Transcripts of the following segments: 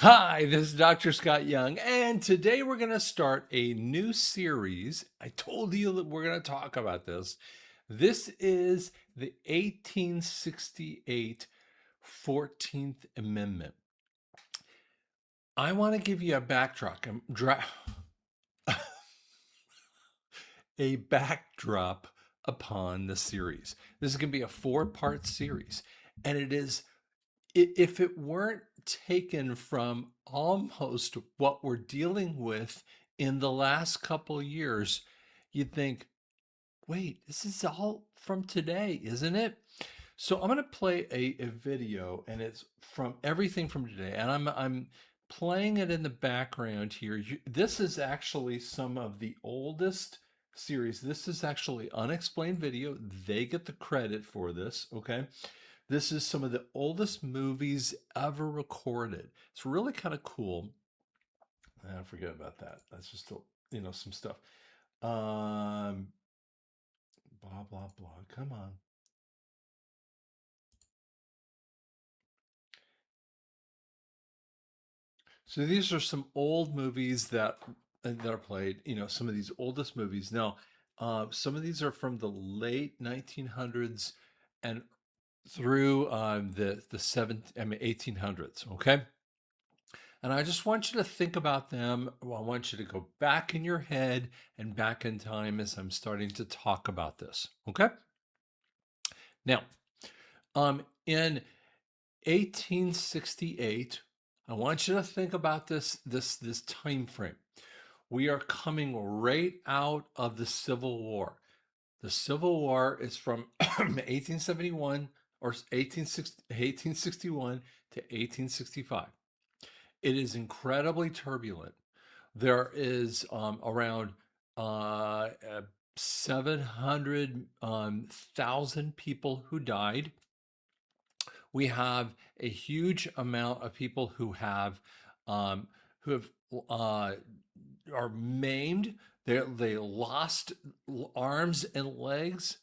Hi, this is Dr. Scott Young, and today we're going to start a new series. I told you that we're going to talk about this. This is the 1868 14th Amendment. I want to give you a a backdrop upon the series. This is going to be a four-part series, and it is if it weren't taken from almost what we're dealing with in the last couple of years, you'd think, wait, this is all from today, isn't it? So I'm going to play a video, and it's from everything from today, and I'm playing it in the background here. This is actually some of the oldest series. This is actually unexplained video. They get the credit for this, okay? This is some of the oldest movies ever recorded. It's really kind of cool. I forget about that. That's just some stuff. Um, blah blah blah. Come on. So these are some old movies that are played. Some of these oldest movies. Now, some of these are from the late 1900s and through I mean 1800s. Okay. And I just want you to think about them. I want you to go back in your head and back in time as I'm starting to talk about this. Okay. Now, in 1868, I want you to think about this time frame. We are coming right out of the Civil War. The Civil War is from 1871 or 1861 to 1865. It is incredibly turbulent. There is around 700,000 people who died. We have a huge amount of people who have are maimed. They lost arms and legs.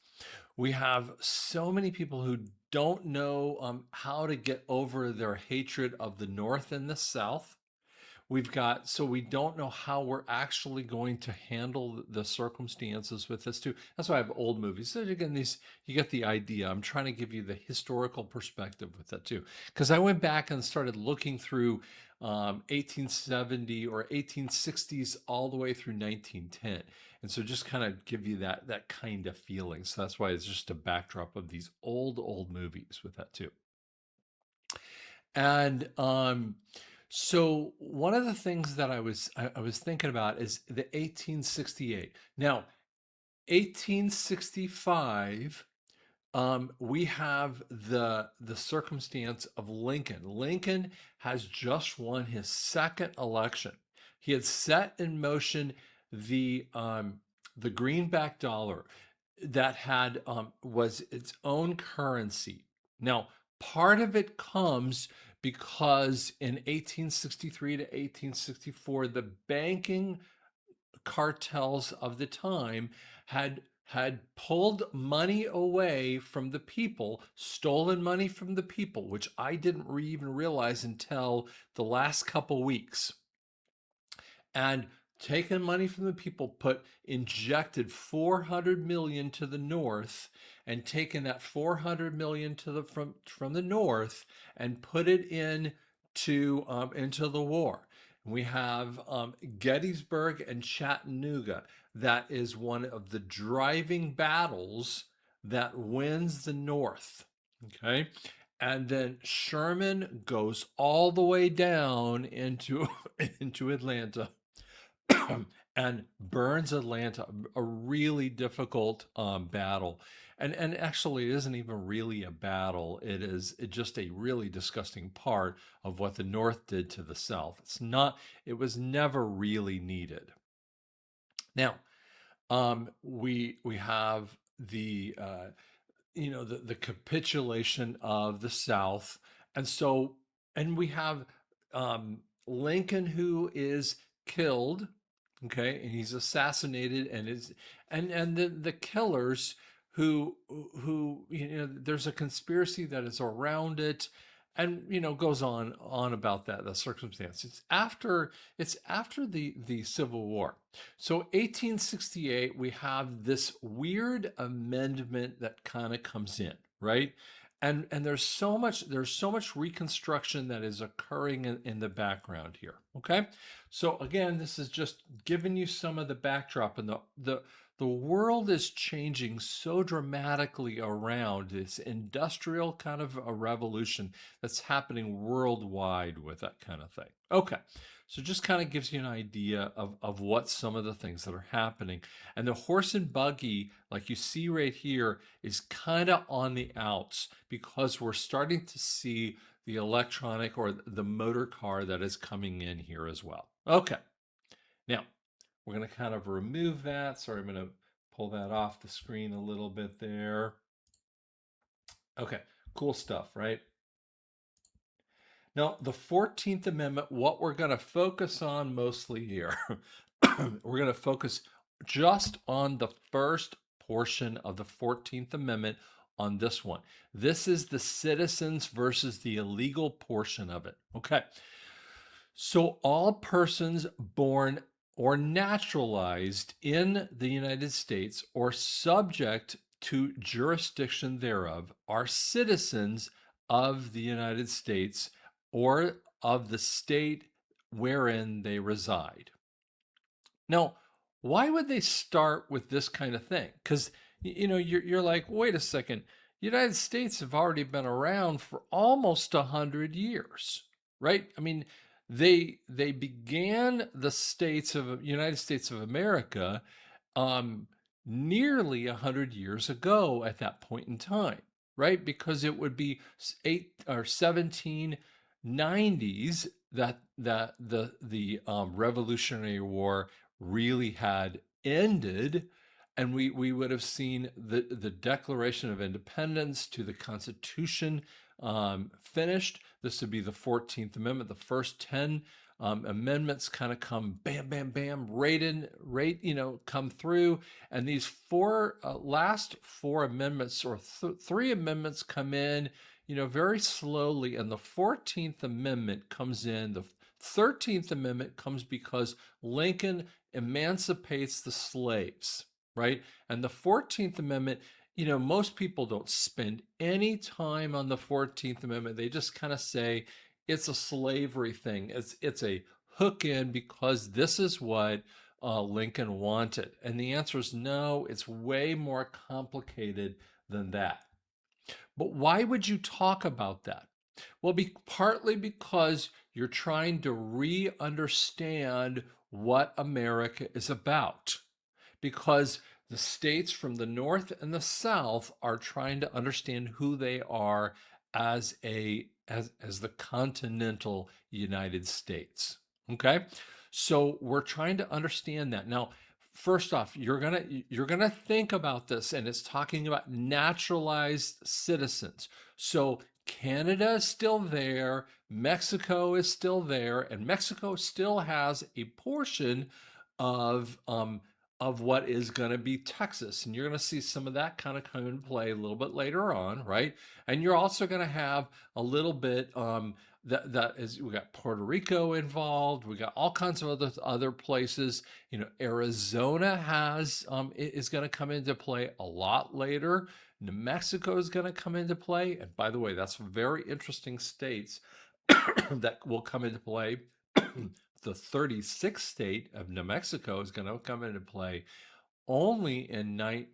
We have so many people who don't know how to get over their hatred of the North and the South. So we don't know how we're actually going to handle the circumstances with this too. That's why I have old movies. So again, you get the idea. I'm trying to give you the historical perspective with that too, because I went back and started looking through 1870 or 1860s all the way through 1910, and so just kind of give you that kind of feeling. So that's why it's just a backdrop of these old movies with that too. And so one of the things that I was thinking about is the 1868. Now, 1865, we have the circumstance of Lincoln. Lincoln has just won his second election. He had set in motion the greenback dollar that had was its own currency. Now, part of it comes because in 1863 to 1864, the banking cartels of the time had pulled money away from the people, stolen money from the people, which I didn't even realize until the last couple weeks, and taken money from the people, injected 400 million to the north, and taken that 400 million from the north and put it into the war. We have Gettysburg and Chattanooga. That is one of the driving battles that wins the North. Okay. And then Sherman goes all the way down into, into Atlanta and burns Atlanta, a really difficult battle. And actually, it isn't even really a battle. It's just a really disgusting part of what the North did to the South. It was never really needed. Now, we have the capitulation of the South, and so and we have Lincoln, who is killed, okay, and he's assassinated, and the killers who there's a conspiracy that is around it, and goes on about that, the circumstance. It's after the Civil War. So 1868, we have this weird amendment that kind of comes in, right? And there's so much reconstruction that is occurring in the background here. Okay, so again, this is just giving you some of the backdrop, and the world is changing so dramatically around this industrial kind of a revolution that's happening worldwide with that kind of thing. Okay, so just kind of gives you an idea of what some of the things that are happening. And the horse and buggy, like you see right here, is kind of on the outs because we're starting to see the electronic or the motor car that is coming in here as well. Okay, now we're going to kind of remove that. Sorry, I'm going to pull that off the screen a little bit there. Okay, cool stuff, right? Now, the 14th Amendment, what we're going to focus on mostly here, we're going to focus just on the first portion of the 14th Amendment on this one. This is the citizens versus the illegal portion of it. Okay. So, all persons born or naturalized in the United States or subject to jurisdiction thereof are citizens of the United States or of the state wherein they reside. Now, why would they start with this kind of thing? Because you're like, wait a second, United States have already been around for almost 100 years, right? I mean, they began the states of United States of America um, nearly 100 years ago at that point in time, right? Because it would be 1790s that the Revolutionary War really had ended, and we would have seen the Declaration of Independence to the Constitution finished. This would be the 14th Amendment. The first 10 amendments kind of come bam, bam, bam, come through. And these last four amendments or three amendments come in, very slowly. And the 14th Amendment comes in. The 13th Amendment comes because Lincoln emancipates the slaves, right? And the 14th Amendment, most people don't spend any time on the 14th Amendment. They just kind of say it's a slavery thing. It's a hook in because this is what Lincoln wanted. And the answer is no, it's way more complicated than that. But why would you talk about that? Well, partly because you're trying to re-understand what America is about. Because the states from the North and the South are trying to understand who they are as the continental United States. Okay? So we're trying to understand that. Now, first off, you're gonna think about this, and it's talking about naturalized citizens. So Canada is still there, Mexico is still there, and Mexico still has a portion of what is going to be Texas. And you're going to see some of that kind of come into play a little bit later on, right? And you're also going to have a little bit that is, we got Puerto Rico involved. We got all kinds of other places. Arizona is going to come into play a lot later. New Mexico is going to come into play. And by the way, that's very interesting states that will come into play. The 36th state of New Mexico is going to come into play only in I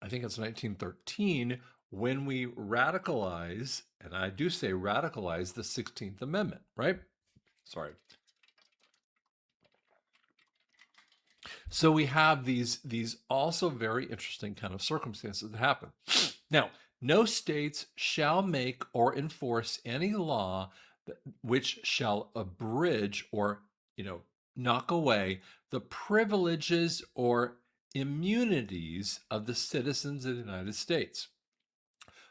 think it's 1913, when we radicalize, and I do say radicalize, the 16th Amendment, right? Sorry. So we have these also very interesting kind of circumstances that happen. Now, no states shall make or enforce any law which shall abridge or knock away the privileges or immunities of the citizens of the United States.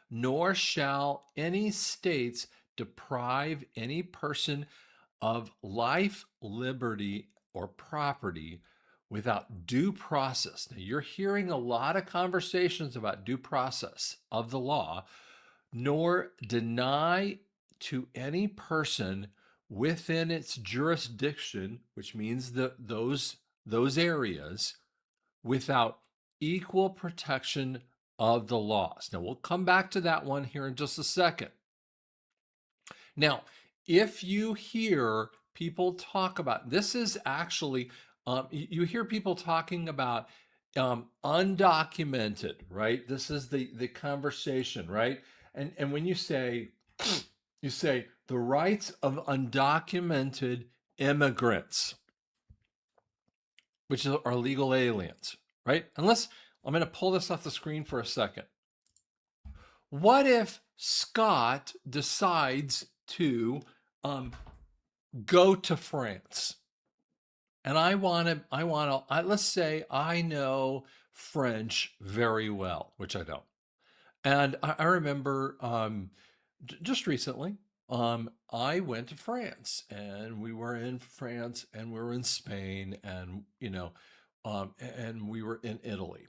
Nor shall any states deprive any person of life, liberty, or property without due process. Now, you're hearing a lot of conversations about due process of the law. nor deny to any person within its jurisdiction, which means those areas, without equal protection of the laws. Now, we'll come back to that one here in just a second. Now, if you hear people talk about this, is actually, you hear people talking about undocumented, right? This is the conversation, right? And when you say the rights of undocumented immigrants, which are legal aliens, right? Unless I'm going to pull this off the screen for a second. What if Scott decides to go to France? And let's say I know French very well, which I don't. And I remember just recently, I went to France, and we were in France, and we were in Spain, and and we were in Italy.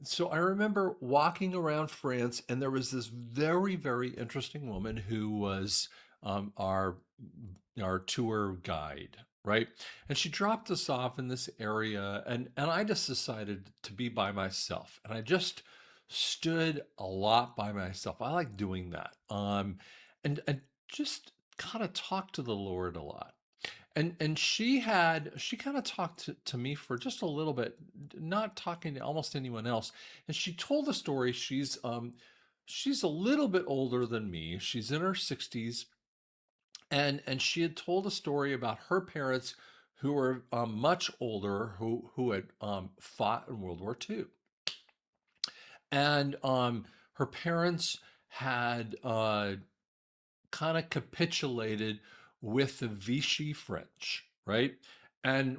So I remember walking around France, and there was this very, very interesting woman who was our tour guide, right? And she dropped us off in this area, and I just decided to be by myself, and I just stood a lot by myself. I like doing that, and just kind of talk to the Lord a lot. And she kind of talked to me for just a little bit, not talking to almost anyone else. And she told a story. She's a little bit older than me. She's in her 60s, and she had told a story about her parents who were much older, who had fought in World War II. And her parents had kind of capitulated with the Vichy French, right? And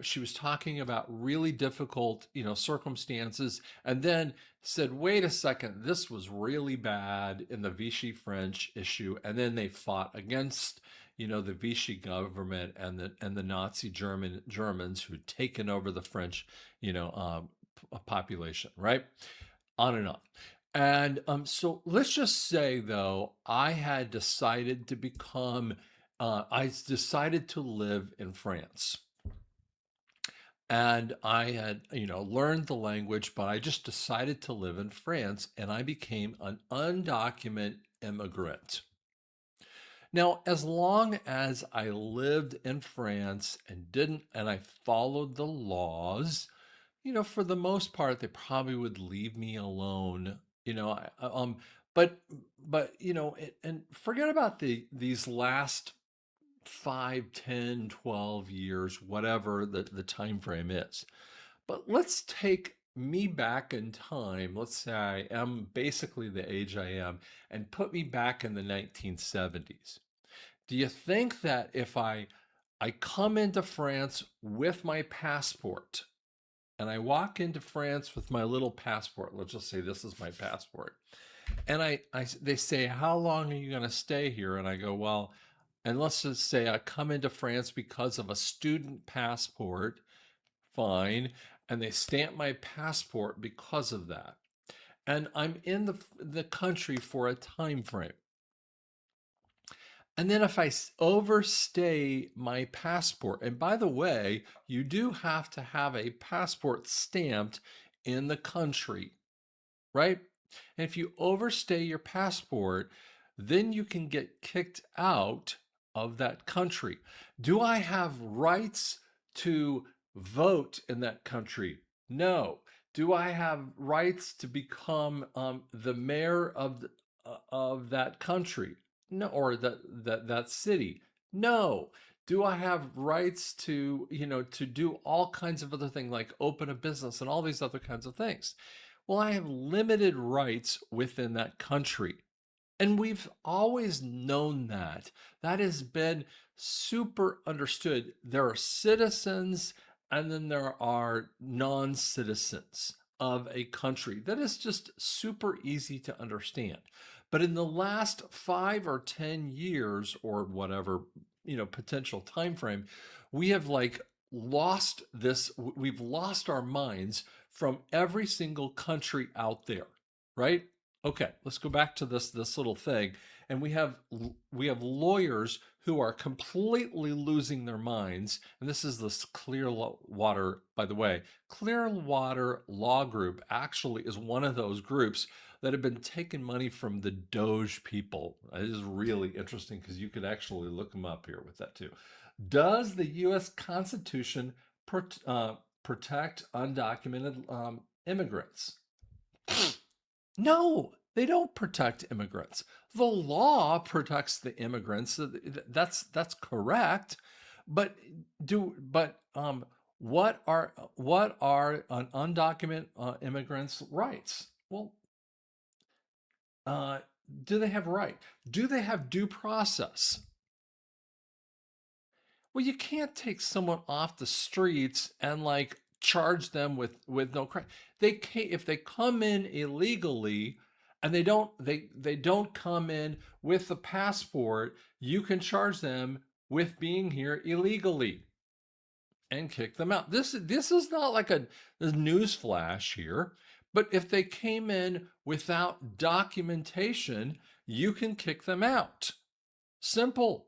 she was talking about really difficult, circumstances, and then said, wait a second, this was really bad in the Vichy French issue. And then they fought against, the Vichy government and the Nazi Germans who'd taken over the French, population, right? On and on. And so let's just say, though, I decided to live in France. And I had, learned the language, but I just decided to live in France, and I became an undocumented immigrant. Now, as long as I lived in France and I followed the laws, for the most part, they probably would leave me alone. You know, I, but and forget about these last 5, 10, 12 years, whatever the time frame is. But let's take me back in time. Let's say I am basically the age I am, and put me back in the 1970s. Do you think that if I come into France with my passport, and I walk into France with my little passport. Let's just say this is my passport. And they say, how long are you going to stay here? And I go, well, and let's just say I come into France because of a student passport, fine. And they stamp my passport because of that. And I'm in the country for a time frame. And then if I overstay my passport, and by the way, you do have to have a passport stamped in the country, right? And if you overstay your passport, then you can get kicked out of that country. Do I have rights to vote in that country? No. Do I have rights to become the mayor of that country? No, or that city? No. Do I have rights to to do all kinds of other things like open a business and all these other kinds of things? Well, I have limited rights within that country. And we've always known that. That has been super understood. There are citizens, and then there are non citizens of a country. That is just super easy to understand. But in the last 5 or 10 years, or whatever, potential time frame, we have like lost this, we've lost our minds from every single country out there, right? Okay, let's go back to this little thing, and we have lawyers who are completely losing their minds. And this is this Clearwater, by the way. Clearwater Law Group actually is one of those groups that have been taking money from the Doge people. It is really interesting because you could actually look them up here with that too. Does the U.S. Constitution protect undocumented immigrants? No, they don't protect immigrants. The law protects the immigrants. That's correct. But what are an undocumented immigrants' rights? Well, uh, do they have right? Do they have due process? Well, you can't take someone off the streets and like charge them with no crime. They can't if they come in illegally and they don't come in with a passport, you can charge them with being here illegally and kick them out. This is not like a news flash here, but if they came in without documentation, you can kick them out. Simple.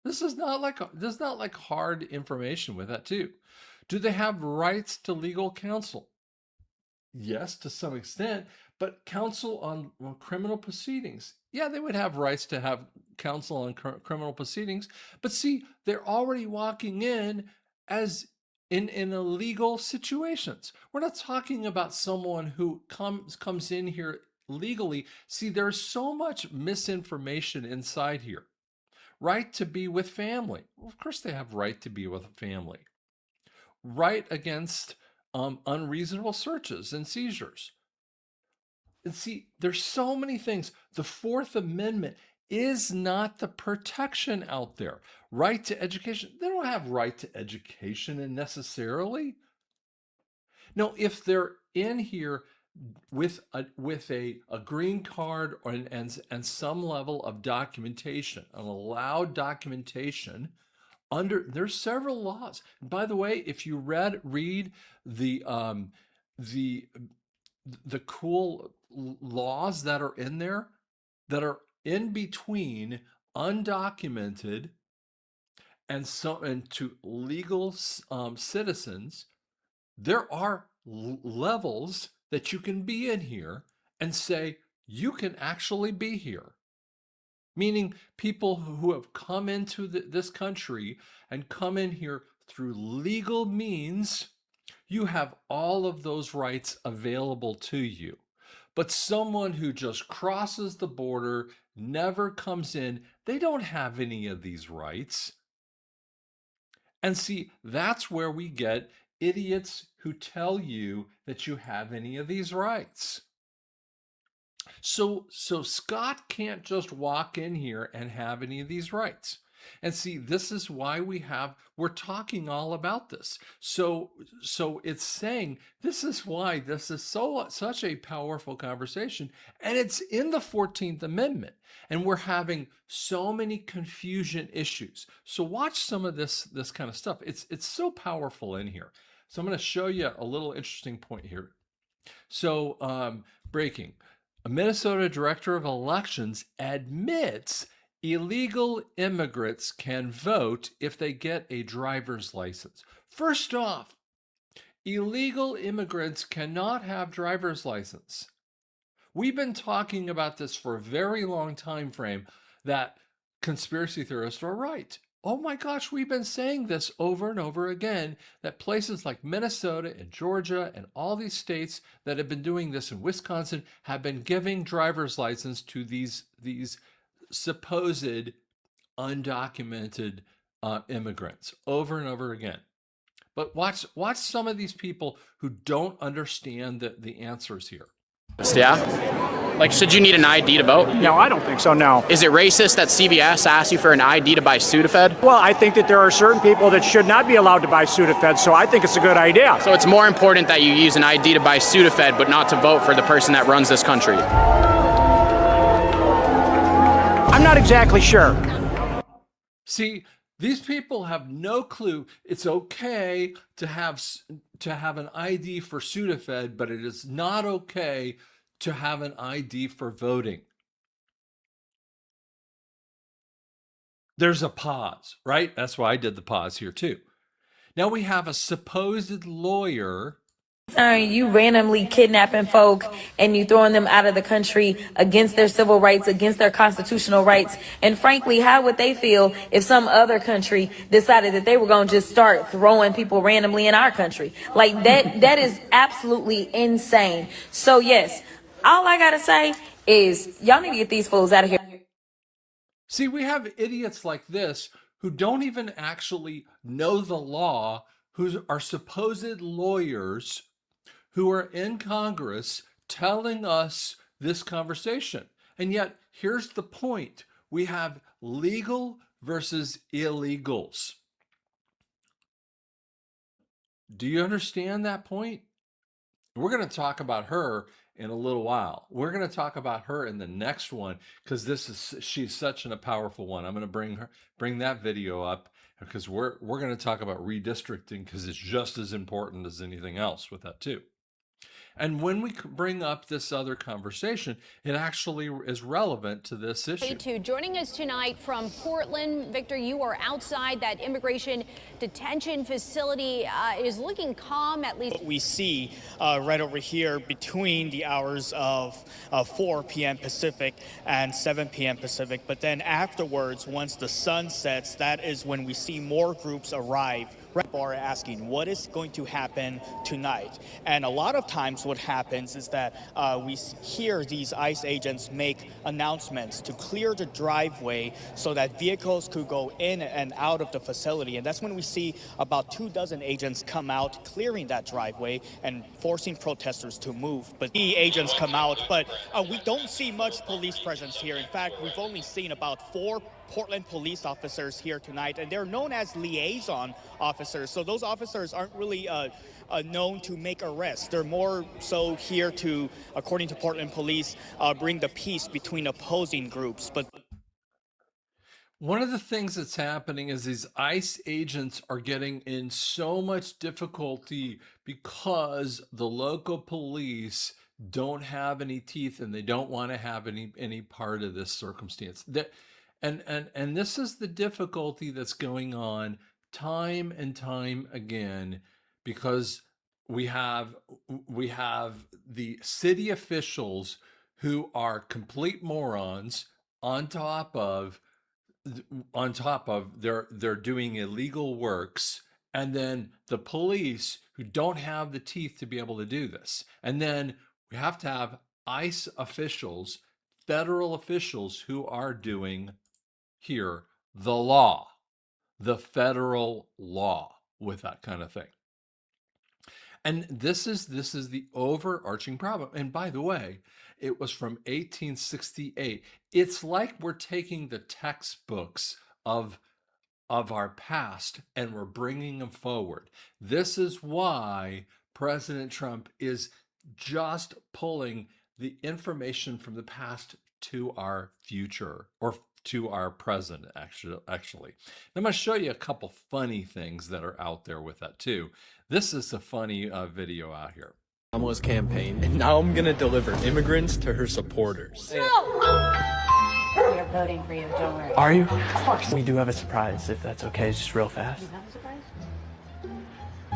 This is not like hard information with that too. Do they have rights to legal counsel? Yes, to some extent, but counsel on criminal proceedings. Yeah, they would have rights to have counsel on criminal proceedings, but see, they're already walking in as in illegal situations. We're not talking about someone who comes in here legally. See, there's so much misinformation inside here. Right to be with family. Well, of course, they have right to be with a family. Right against unreasonable searches and seizures. And see, there's so many things. The Fourth Amendment is not the protection out there. Right to education. They don't have right to education necessarily. No, if they're in here with a green card or and some level of documentation, an allowed documentation under there's several laws. And by the way, if you read the the cool laws that are in there that are in between undocumented and to legal citizens, there are levels that you can be in here and say you can actually be here, meaning people who have come into this country and come in here through legal means. You have all of those rights available to you. But someone who just crosses the border, never comes in, they don't have any of these rights. And see, that's where we get idiots who tell you that you have any of these rights. So Scott can't just walk in here and have any of these rights. And see, this is why we're talking all about this. So it's saying this is why this is such a powerful conversation, and it's in the 14th Amendment, and we're having so many confusion issues. So watch some of this kind of stuff. It's so powerful in here. So I'm going to show you a little interesting point here. So breaking. A Minnesota director of elections admits illegal immigrants can vote if they get a driver's license. First off, illegal immigrants cannot have driver's license. We've been talking about this for a very long time frame that conspiracy theorists are right. Oh my gosh, we've been saying this over and over again, that places like Minnesota and Georgia and all these states that have been doing this, in Wisconsin, have been giving driver's license to these supposed undocumented immigrants over and over again. But watch some of these people who don't understand the answers here. Yeah? Like, should you need an ID to vote? No, I don't think so, no. Is it racist that CVS asks you for an ID to buy Sudafed? Well, I think that there are certain people that should not be allowed to buy Sudafed, so I think it's a good idea. So it's more important that you use an ID to buy Sudafed, but not to vote for the person that runs this country? I'm not exactly sure. See, these people have no clue. It's okay to have an ID for Sudafed, but it is not okay to have an ID for voting. There's a pause, right? That's why I did the pause here too. Now we have a supposed lawyer. You randomly kidnapping folk and you throwing them out of the country against their civil rights, against their constitutional rights. And frankly, how would they feel if some other country decided that they were going to just start throwing people randomly in our country? Like that is absolutely insane. So yes, all I got to say is y'all need to get these fools out of here. See, we have idiots like this who don't even actually know the law, who are supposed lawyers, who are in Congress telling us this conversation. And yet, here's the point. We have legal versus illegals. Do you understand that point? We're going to talk about her in a little while. We're going to talk about her in the next one because she's such a powerful one. I'm going to bring that video up because we're going to talk about redistricting because it's just as important as anything else with that too. And when we bring up this other conversation, it actually is relevant to this issue. Joining us tonight from Portland, Victor, you are outside that immigration detention facility. It is looking calm, at least. What we see right over here between the hours of 4 p.m. Pacific and 7 p.m. Pacific. But then afterwards, once the sun sets, that is when we see more groups arrive. People are asking what is going to happen tonight, and a lot of times what happens is that we hear these ICE agents make announcements to clear the driveway so that vehicles could go in and out of the facility, and that's when we see about 24 agents come out clearing that driveway and forcing protesters to move. But the agents come out, but we don't see much police presence here. In fact, we've only seen about 4 Portland police officers here tonight, and they're known as liaison officers. So those officers aren't really known to make arrests. They're more so here to, according to Portland police, bring the peace between opposing groups. But one of the things that's happening is these ICE agents are getting in so much difficulty because the local police don't have any teeth and they don't want to have any part of this circumstance. And this is the difficulty that's going on time and time again because we have the city officials who are complete morons on top of they're doing illegal works, and then the police who don't have the teeth to be able to do this. And then we have to have ICE officials, federal officials who are doing here the law, the federal law with that kind of thing. And this is the overarching problem. And by the way, it was from 1868. It's like we're taking the textbooks of our past and we're bringing them forward. This is why President Trump is just pulling the information from the past to our future, or to our present, actually. I'm going to show you a couple funny things that are out there with that too. This is a funny video out here. Kamala's campaign, and now I'm going to deliver immigrants to her supporters. We are voting for you, don't worry. Are you? Of course. We do have a surprise, if that's okay, just real fast. You have a surprise?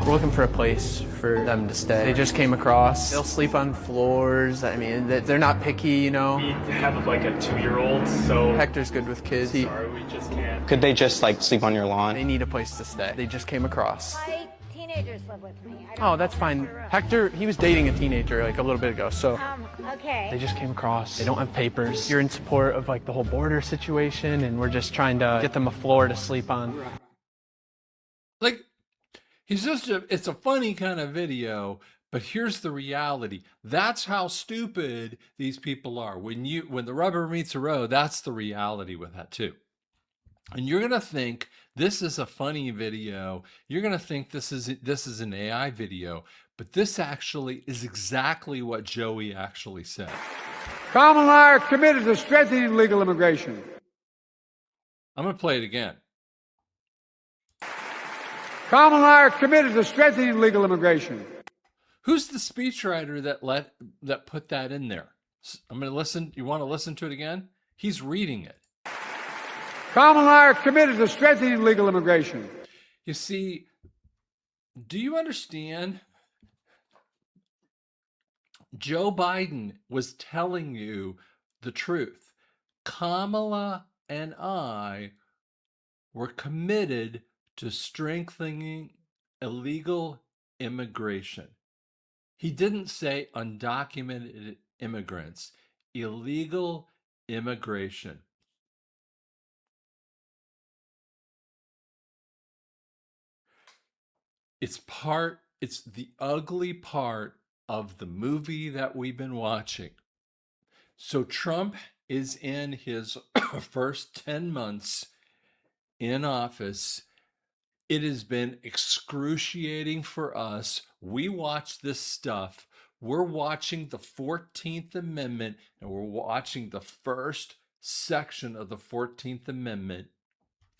We're looking for a place for them to stay. They just came across. They'll sleep on floors. I mean, they're not picky, you know. We have like a 2-year-old, so Hector's good with kids. sorry, we just can't. Could they just like sleep on your lawn? They need a place to stay. They just came across. My teenagers live with me. I don't Oh, that's fine. Hector, he was dating a teenager like a little bit ago, so okay. they just came across. They don't have papers. You're in support of like the whole border situation, and we're just trying to get them a floor to sleep on. Like, it's a funny kind of video, but here's the reality. That's how stupid these people are. When the rubber meets the road, that's the reality with that too. And you're going to think this is a funny video. You're going to think this is an AI video, but this actually is exactly what Joey actually said. Kamala and I are committed to strengthening legal immigration. I'm going to play it again. Kamala and I are committed to strengthening legal immigration. Who's the speechwriter that put that in there? I'm going to listen. You want to listen to it again? He's reading it. Kamala and I are committed to strengthening legal immigration. You see, do you understand? Joe Biden was telling you the truth. Kamala and I were committed to strengthening illegal immigration. He didn't say undocumented immigrants, illegal immigration. It's the ugly part of the movie that we've been watching. So Trump is in his first 10 months in office. It has been excruciating for us. We watch this stuff. We're watching the 14th Amendment, and we're watching the first section of the 14th Amendment.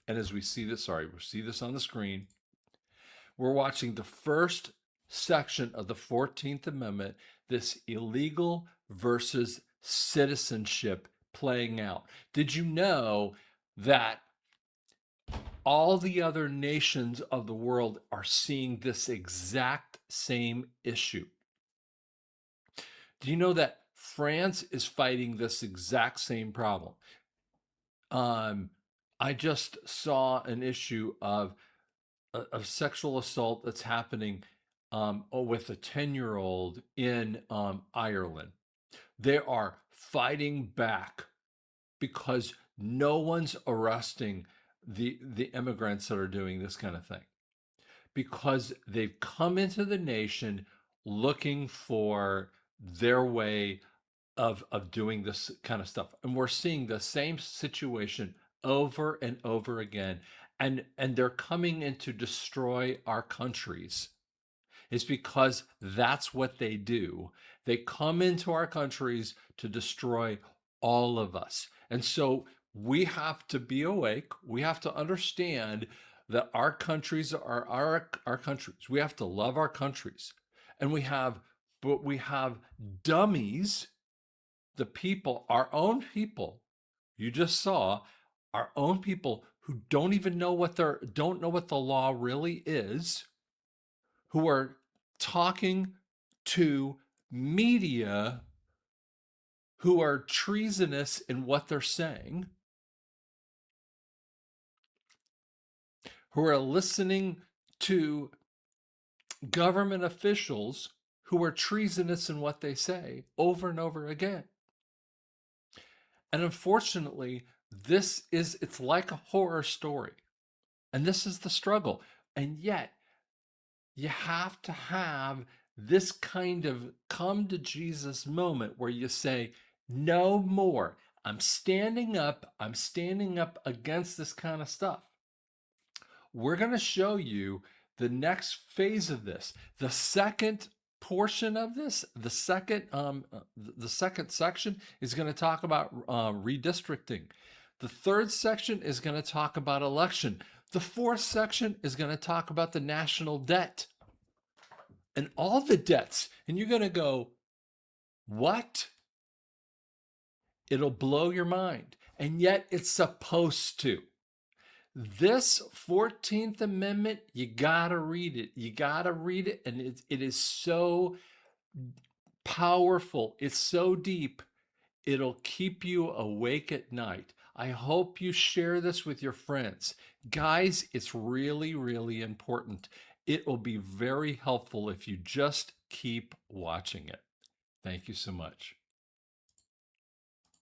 And as we see this, we'll see this on the screen. We're watching the first section of the 14th Amendment, this illegal versus citizenship playing out. Did you know that all the other nations of the world are seeing this exact same issue? Do you know that France is fighting this exact same problem? I just saw an issue of sexual assault that's happening with a 10-year-old in Ireland. They are fighting back because no one's arresting the immigrants that are doing this kind of thing, because they've come into the nation looking for their way of doing this kind of stuff. And we're seeing the same situation over and over again. And they're coming in to destroy our countries. It's because that's what they do. They come into our countries to destroy all of us. And so we have to be awake. We have to understand that our countries are our countries. We have to love our countries. And we have dummies, the people, our own people. You just saw our own people who don't even know don't know what the law really is, who are talking to media who are treasonous in what they're saying, who are listening to government officials who are treasonous in what they say over and over again. And unfortunately, it's like a horror story. And this is the struggle. And yet, you have to have this kind of come to Jesus moment where you say, no more. I'm standing up against this kind of stuff. We're going to show you the next phase of this. The second portion of this, the second section is going to talk about redistricting. The third section is going to talk about election. The fourth section is going to talk about the national debt and all the debts. And you're going to go, what? It'll blow your mind. And yet it's supposed to. This 14th Amendment, you got to read it. You got to read it. And it is so powerful. It's so deep. It'll keep you awake at night. I hope you share this with your friends. Guys, it's really, really important. It will be very helpful if you just keep watching it. Thank you so much.